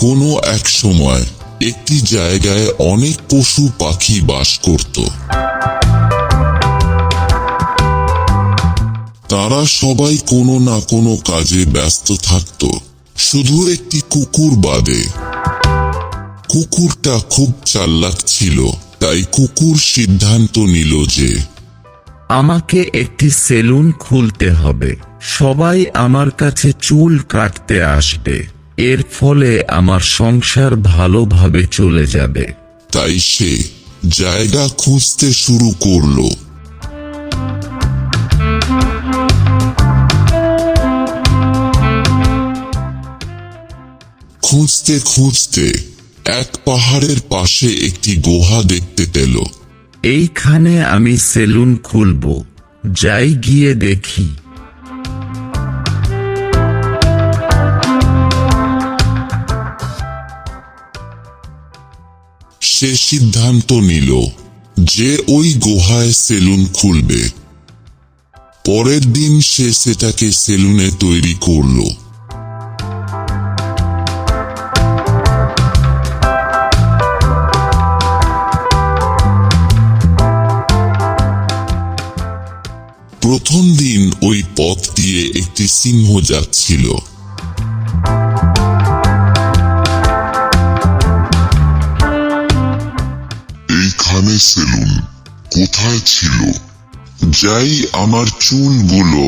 কোনো এক সময় একটি জায়গায় অনেক পশু পাখি বাস করত। তারা সবাই কোনো না কোনো কাজে ব্যস্ত থাকত, শুধু একটি কুকুর বাদে। কুকুরটা খুব চালাক ছিল, তাই কুকুর সিদ্ধান্ত নিল যে আমাকে একটি সেলুন খুলতে হবে। সবাই আমার কাছে চুল কাটতে আসবে, এর ফলে আমার সংসার ভালোভাবে চলে যাবে। তাই সে জায়গা খুঁজতে শুরু করলো। খুঁজতে খুঁজতে এক পাহাড়ের পাশে একটি গুহা দেখতে পেল। এইখানে আমি সেলুন খুলব, যাই গিয়ে দেখি। সে সিদ্ধান্ত নিল যে ওই গুহায় সেলুন খুলবে। পরের দিন সে সেটাকে সেলুনে তৈরি করলো। প্রথম দিন ওই পথ দিয়ে একটি সিংহ যাচ্ছিল। এইখানে সেলুন কোথায় ছিল? যাই, আমার চুলগুলো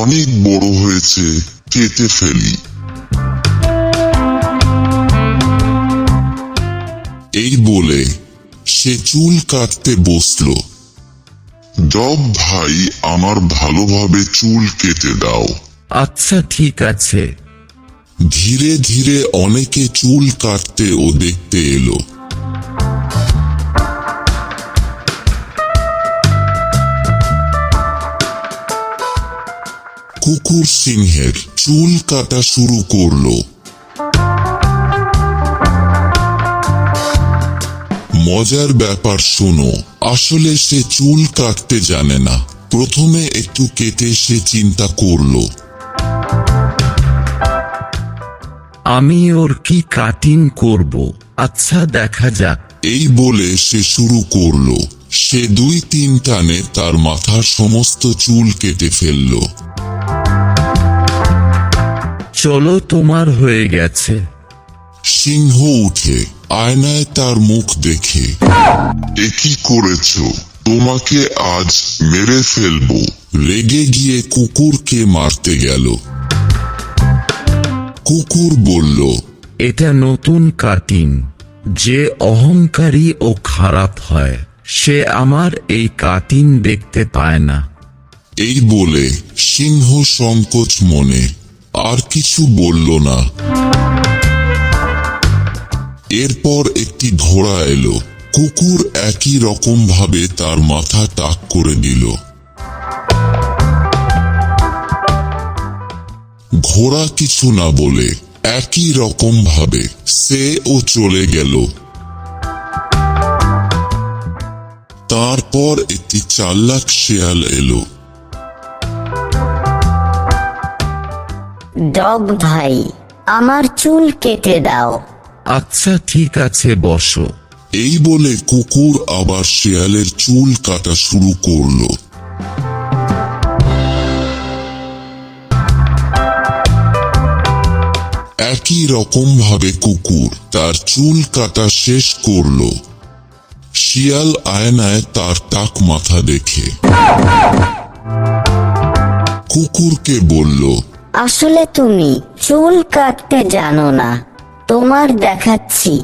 অনেক বড় হয়েছে, কেটে ফেলি। এই বলে সে চুল কাটতে বসলো। ডগ ভাই, আমার ভালোভাবে চুল কেটে দাও। আচ্ছা, ঠিক আছে। ধীরে ধীরে অনেকে চুল কাটতে ও দেখতে এলো। কুকুর সিংহের চুল কাটা শুরু করলো। মজার ব্যাপার শোনো, আসলে সে চুল কাটতে জানে না। প্রথমে একটু কেটে সে চিন্তা করলো, আমি ওর কি কাটিং করব। আচ্ছা, দেখা যাক। এই বলে সে শুরু করলো। সে 2-3 টানে তার মাথার সমস্ত চুল কেটে ফেলল। চলো, তোমার হয়ে গেছে। সিংহ উঠে আয়নায় তার মুখ দেখে, এ কি করেছো? তোমাকে আজ মেরে ফেলবো। রেগে গিয়ে কুকুরকে মারতে গেল। কুকুর বলল, এটা নতুন কাটিং। যে অহংকারী ও খারাপ হয়, সে আমার এই কাটিং দেখতে পায় না। এই বলে সিংহ সংকোচ মনে আর কিছু বলল না। এরপর একটি ঘোড়া এলো। কুকুর একই রকম ভাবে তার মাথা টাক করে দিল। ঘোড়া কিছু না বলে একই রকম ভাবে সে ও চলে গেল। তারপর একটি চালাক শেয়াল এলো। ডগ ভাই, আমার চুল কেটে দাও। আচ্ছা, ঠিক আছে, বসো। এই বলে কুকুর আবার শেয়ালের চুল কাটা শুরু করলো। একই রকম ভাবে কুকুর তার চুল কাটা শেষ করলো। শিয়াল আয়নায় তার টাক মাথা দেখে কুকুরকে বলল, আসলে তুমি চুল কাটতে জানো না, তোমার দেখাচ্ছি।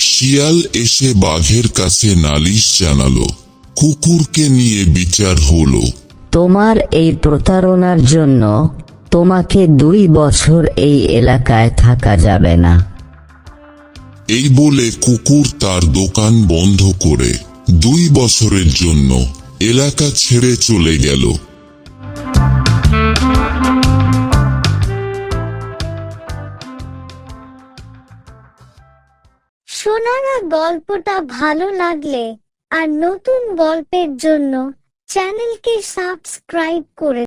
শিয়াল এসে বাঘের কাছে নালিশ জানালো। কুকুরকে নিয়ে বিচার হলো। তোমার এই প্রতারণার জন্য তোমাকে 2 বছর এই এলাকায় থাকা যাবে না। এই বলে কুকুর তার দোকান বন্ধ করে 2 বছরের জন্য এলাকা ছেড়ে চলে গেল। শোনানো গল্পটা ভালো লাগলে আর নতুন গল্পের জন্য চ্যানেলকে সাবস্ক্রাইব করে